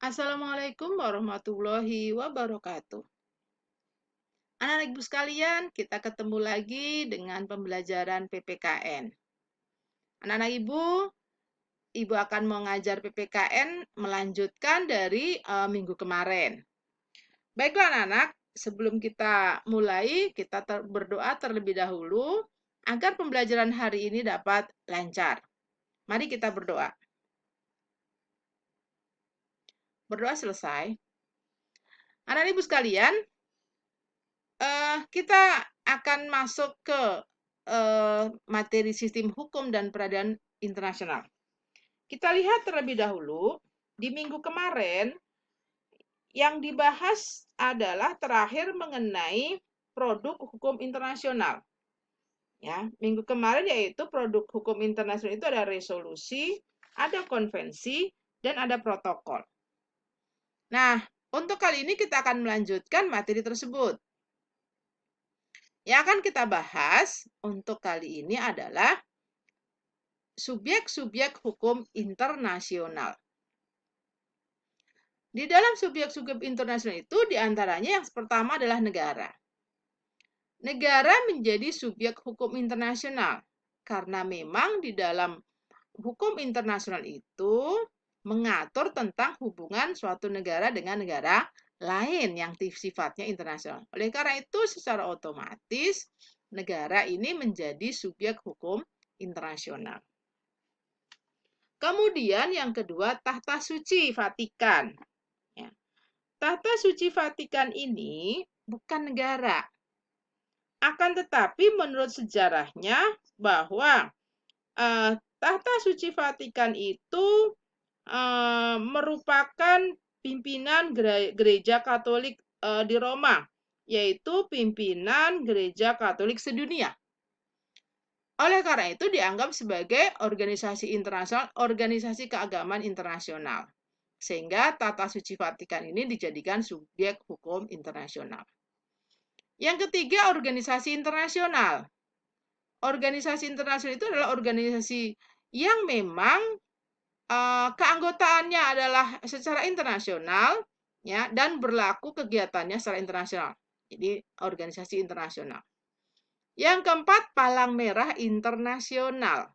Assalamualaikum warahmatullahi wabarakatuh. Anak-anak ibu sekalian, kita ketemu lagi dengan pembelajaran PPKN. Anak-anak ibu akan mengajar PPKN melanjutkan dari minggu kemarin. Baiklah anak-anak, sebelum kita mulai, kita berdoa terlebih dahulu agar pembelajaran hari ini dapat lancar. Mari kita berdoa. Berdoa selesai. Anak-anak ibu sekalian, kita akan masuk ke materi sistem hukum dan peradilan internasional. Kita lihat terlebih dahulu, di minggu kemarin yang dibahas adalah terakhir mengenai produk hukum internasional. Ya, minggu kemarin yaitu produk hukum internasional itu ada resolusi, ada konvensi, dan ada protokol. Nah, untuk kali ini kita akan melanjutkan materi tersebut. Yang akan kita bahas untuk kali ini adalah subjek-subjek hukum internasional. Di dalam subjek-subjek internasional itu diantaranya yang pertama adalah negara. Negara menjadi subjek hukum internasional karena memang di dalam hukum internasional itu mengatur tentang hubungan suatu negara dengan negara lain yang sifatnya internasional. Oleh karena itu secara otomatis negara ini menjadi subjek hukum internasional. Kemudian yang kedua, Tahta Suci Vatikan. Ya. Tahta Suci Vatikan ini bukan negara. Akan tetapi menurut sejarahnya bahwa Tahta Suci Vatikan itu merupakan pimpinan gereja Katolik di Roma, yaitu pimpinan gereja Katolik sedunia. Oleh karena itu dianggap sebagai organisasi internasional, organisasi keagamaan internasional. Sehingga Tahta Suci Vatikan ini dijadikan subjek hukum internasional. Yang ketiga, organisasi internasional. Organisasi internasional itu adalah organisasi yang memang keanggotaannya adalah secara internasional, ya, dan berlaku kegiatannya secara internasional. Jadi organisasi internasional. Yang keempat, Palang Merah Internasional.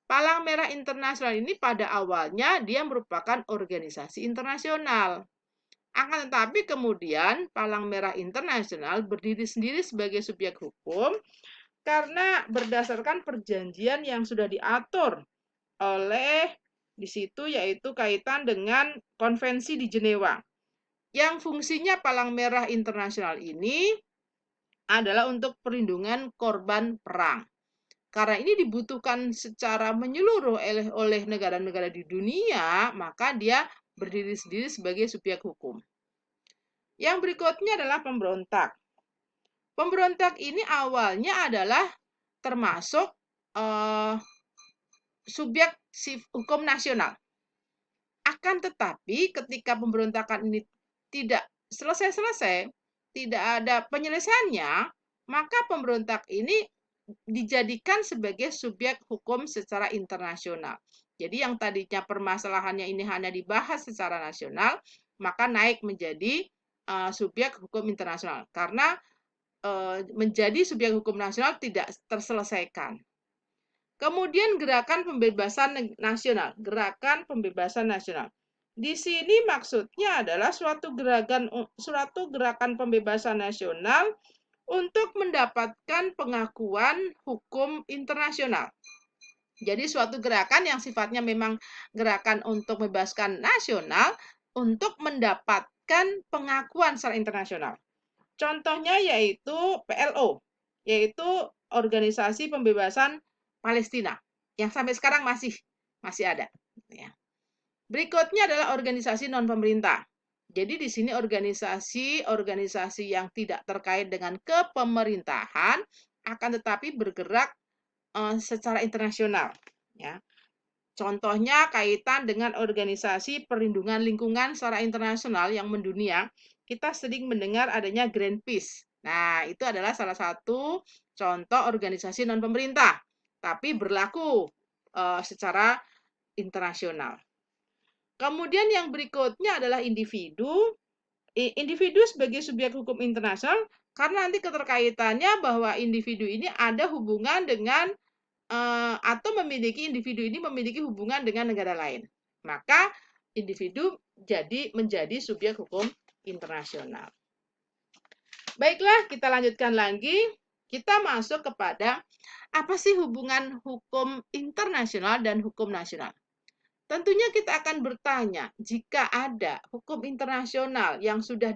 Palang Merah Internasional ini pada awalnya dia merupakan organisasi internasional. Akan tetapi kemudian Palang Merah Internasional berdiri sendiri sebagai subjek hukum karena berdasarkan perjanjian yang sudah diatur oleh di situ yaitu kaitan dengan konvensi di Jenewa. Yang fungsinya Palang Merah Internasional ini adalah untuk perlindungan korban perang. Karena ini dibutuhkan secara menyeluruh oleh negara-negara di dunia, maka dia berdiri sendiri sebagai subjek hukum. Yang berikutnya adalah pemberontak. Pemberontak ini awalnya adalah termasuk subjek hukum nasional. Akan tetapi ketika pemberontakan ini tidak selesai-selesai, tidak ada penyelesaiannya, maka pemberontak ini dijadikan sebagai subjek hukum secara internasional. Jadi yang tadinya permasalahannya ini hanya dibahas secara nasional, maka naik menjadi subjek hukum internasional karena menjadi subjek hukum nasional tidak terselesaikan. Kemudian gerakan pembebasan nasional, gerakan pembebasan nasional. Di sini maksudnya adalah suatu gerakan pembebasan nasional untuk mendapatkan pengakuan hukum internasional. Jadi suatu gerakan yang sifatnya memang gerakan untuk membebaskan nasional untuk mendapatkan pengakuan secara internasional. Contohnya yaitu PLO, yaitu Organisasi Pembebasan Palestina yang sampai sekarang masih ada. Ya. Berikutnya adalah organisasi non pemerintah. Jadi di sini organisasi yang tidak terkait dengan kepemerintahan akan tetapi bergerak secara internasional. Ya. Contohnya kaitan dengan organisasi perlindungan lingkungan secara internasional yang mendunia, kita sering mendengar adanya Greenpeace. Nah, itu adalah salah satu contoh organisasi non pemerintah, tapi berlaku secara internasional. Kemudian yang berikutnya adalah individu. Individu sebagai subjek hukum internasional, karena nanti keterkaitannya bahwa individu ini ada hubungan dengan atau individu ini memiliki hubungan dengan negara lain. Maka individu menjadi subjek hukum internasional. Baiklah, kita lanjutkan lagi. Kita masuk kepada apa sih hubungan hukum internasional dan hukum nasional. Tentunya kita akan bertanya, jika ada hukum internasional yang sudah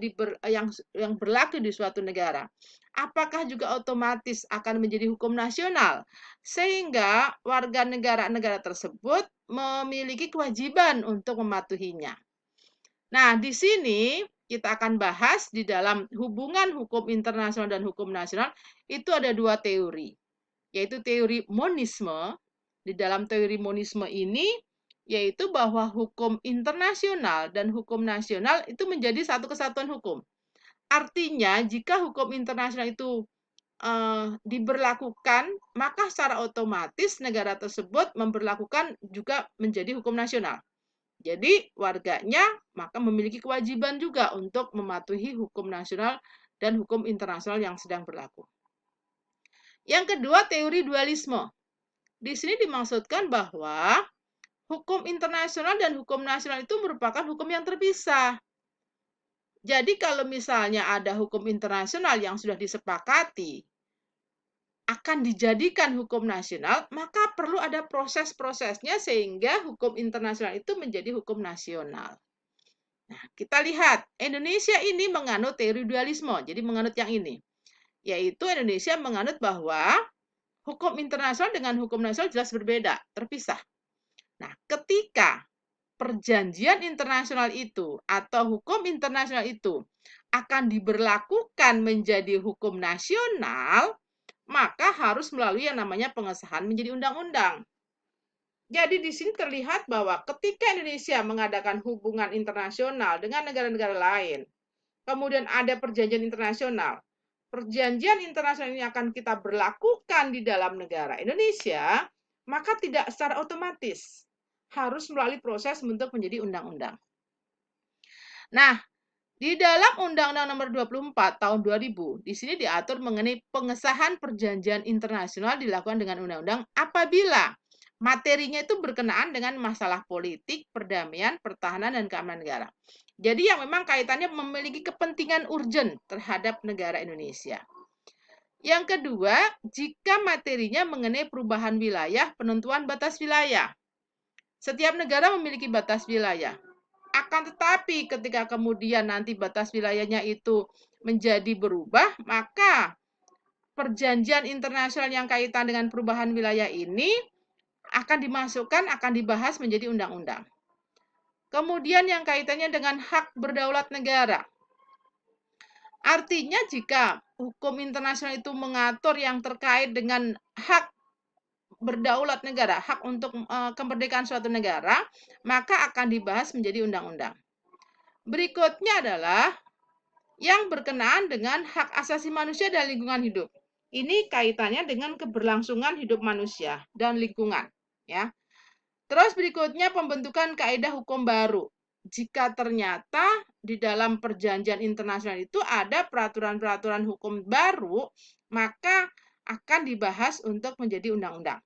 yang berlaku di suatu negara, apakah juga otomatis akan menjadi hukum nasional? Sehingga warga negara-negara tersebut memiliki kewajiban untuk mematuhinya. Nah, di sini kita akan bahas di dalam hubungan hukum internasional dan hukum nasional, itu ada dua teori, yaitu teori monisme. Di dalam teori monisme ini, yaitu bahwa hukum internasional dan hukum nasional itu menjadi satu kesatuan hukum. Artinya, jika hukum internasional itu diberlakukan, maka secara otomatis negara tersebut memberlakukan juga menjadi hukum nasional. Jadi, warganya maka memiliki kewajiban juga untuk mematuhi hukum nasional dan hukum internasional yang sedang berlaku. Yang kedua, teori dualisme. Di sini dimaksudkan bahwa hukum internasional dan hukum nasional itu merupakan hukum yang terpisah. Jadi kalau misalnya ada hukum internasional yang sudah disepakati akan dijadikan hukum nasional, maka perlu ada proses-prosesnya sehingga hukum internasional itu menjadi hukum nasional. Nah, kita lihat, Indonesia ini menganut teori dualisme, jadi menganut yang ini. Yaitu Indonesia menganut bahwa hukum internasional dengan hukum nasional jelas berbeda, terpisah. Nah, ketika perjanjian internasional itu atau hukum internasional itu akan diberlakukan menjadi hukum nasional, maka harus melalui yang namanya pengesahan menjadi undang-undang. Jadi di sini terlihat bahwa ketika Indonesia mengadakan hubungan internasional dengan negara-negara lain, kemudian ada perjanjian internasional, perjanjian internasional ini akan kita berlakukan di dalam negara Indonesia, maka tidak secara otomatis harus melalui proses untuk menjadi undang-undang. Nah, di dalam Undang-Undang Nomor 24 Tahun 2000, di sini diatur mengenai pengesahan perjanjian internasional dilakukan dengan undang-undang apabila materinya itu berkenaan dengan masalah politik, perdamaian, pertahanan, dan keamanan negara. Jadi yang memang kaitannya memiliki kepentingan urgent terhadap negara Indonesia. Yang kedua, jika materinya mengenai perubahan wilayah, penentuan batas wilayah. Setiap negara memiliki batas wilayah. Akan tetapi ketika kemudian nanti batas wilayahnya itu menjadi berubah, maka perjanjian internasional yang kaitan dengan perubahan wilayah ini akan dibahas menjadi undang-undang. Kemudian yang kaitannya dengan hak berdaulat negara. Artinya jika hukum internasional itu mengatur yang terkait dengan hak berdaulat negara, hak untuk kemerdekaan suatu negara, maka akan dibahas menjadi undang-undang. Berikutnya adalah yang berkenaan dengan hak asasi manusia dan lingkungan hidup. Ini kaitannya dengan keberlangsungan hidup manusia dan lingkungan, ya. Terus berikutnya pembentukan kaidah hukum baru. Jika ternyata di dalam perjanjian internasional itu ada peraturan-peraturan hukum baru, maka akan dibahas untuk menjadi undang-undang.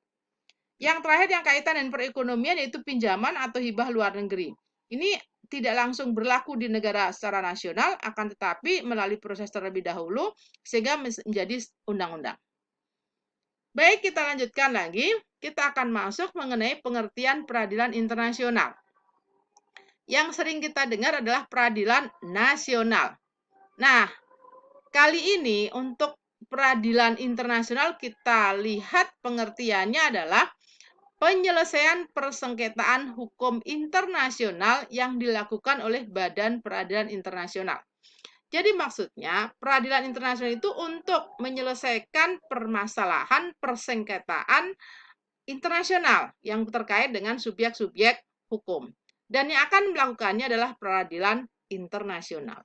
Yang terakhir yang kaitan dengan perekonomian yaitu pinjaman atau hibah luar negeri. Ini tidak langsung berlaku di negara secara nasional, akan tetapi melalui proses terlebih dahulu sehingga menjadi undang-undang. Baik, kita lanjutkan lagi. Kita akan masuk mengenai pengertian peradilan internasional. Yang sering kita dengar adalah peradilan nasional. Nah, kali ini untuk peradilan internasional kita lihat pengertiannya adalah penyelesaian persengketaan hukum internasional yang dilakukan oleh Badan Peradilan Internasional. Jadi maksudnya peradilan internasional itu untuk menyelesaikan permasalahan persengketaan internasional yang terkait dengan subjek-subjek hukum. Dan yang akan melakukannya adalah peradilan internasional.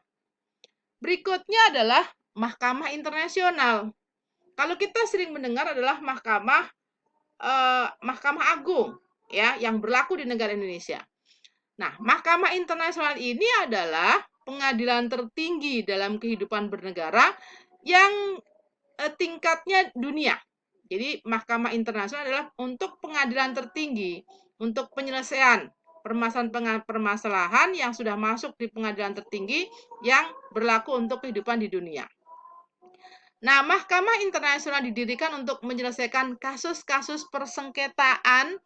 Berikutnya adalah Mahkamah Internasional. Kalau kita sering mendengar adalah Mahkamah Agung, ya, yang berlaku di negara Indonesia. Nah, Mahkamah Internasional ini adalah pengadilan tertinggi dalam kehidupan bernegara yang tingkatnya dunia. Jadi Mahkamah Internasional adalah untuk pengadilan tertinggi, untuk penyelesaian permasalahan yang sudah masuk di pengadilan tertinggi yang berlaku untuk kehidupan di dunia. Nah, Mahkamah Internasional didirikan untuk menyelesaikan kasus-kasus persengketaan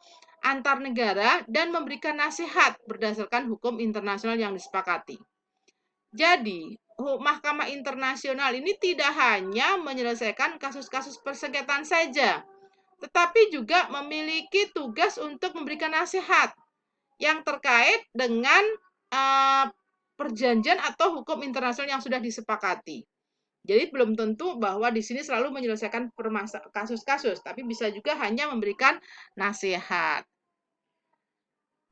antar negara dan memberikan nasihat berdasarkan hukum internasional yang disepakati. Jadi, Mahkamah Internasional ini tidak hanya menyelesaikan kasus-kasus persengketaan saja, tetapi juga memiliki tugas untuk memberikan nasihat yang terkait dengan perjanjian atau hukum internasional yang sudah disepakati. Jadi belum tentu bahwa di sini selalu menyelesaikan kasus-kasus, tapi bisa juga hanya memberikan nasihat.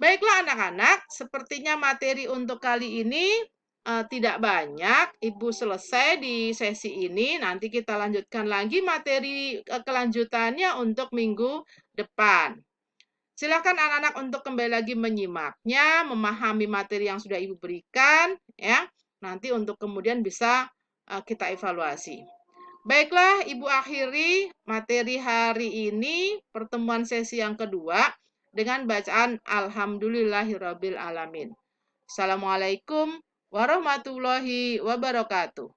Baiklah anak-anak, sepertinya materi untuk kali ini tidak banyak. Ibu selesai di sesi ini, nanti kita lanjutkan lagi materi kelanjutannya untuk minggu depan. Silakan anak-anak untuk kembali lagi menyimaknya, memahami materi yang sudah Ibu berikan, ya. Nanti untuk kemudian bisa kita evaluasi. Baiklah, Ibu akhiri materi hari ini, pertemuan sesi yang kedua, dengan bacaan Alhamdulillahirrabbilalamin. Assalamualaikum warahmatullahi wabarakatuh.